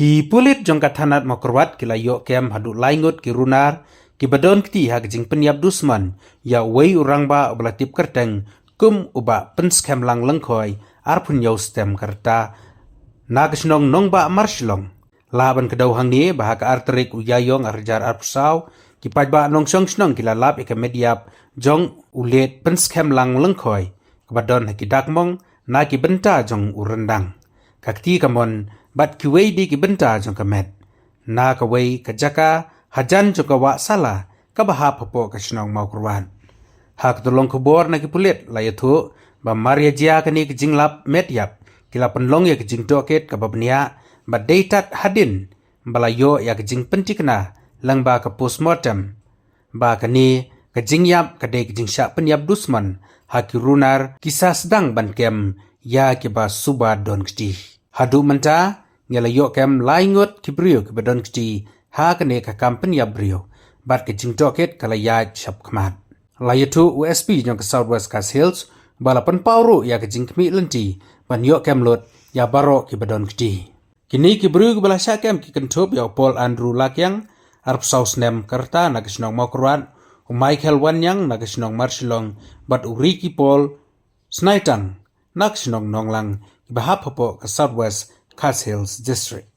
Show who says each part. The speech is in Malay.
Speaker 1: Ki pulit jong kathanat makrwat kila yo kem hadu laingot ki runar ki badon kti hak jing pynïap dusman ya wei urang ba oblatip kerteng kum uba Pynskhemlang Lyngkhoi arpun yaw stem kerta nagisnong nong ba marshilong laban kedau hang ni bahak arterik uyayong arjar arpsaw ki pajba nong song kila lap ika mediap jong ulet Pynskhemlang Lyngkhoi kebadon haki dakmong na ki benta jong urendang kakti kamon bat kiwei di ki benta jong kamet na kawei kajaka hajan jong kawa sala kabahap hapo kasnong mau kurwan hak tolong kubor na ki pulit layathu ba maria jia kani ki jinglap metyap kila penlong ya ki jing toket kababnia ba deitat hadin balayo ya ki jing pentikna langba ka postmortem ba kani ka jingyap ka de ki jing sya pynïap dusman haki runar kisah sedang ban kem ya ki ba suba don kti hadu menta ngela yo kem laingot ki brio ki badon kti ha kane ka kam pynïap brio bat ki jing toket kala ya chap kmat layatu USP jong ka Southwest Kas Hills balapan pauru ya ki jing kmi lenti ban yo kem lot ya baro ki badon kti kini ki brio ki bala sya kem ki kentup ya Paul Andrew Lakyang arp saus nem kerta na kisnong mokruan Michael Wanyang na kisnong marshilong bat uriki Paul Snaitang na kisnong nonglang ki bahap hapo ka Southwest Kas Hills District.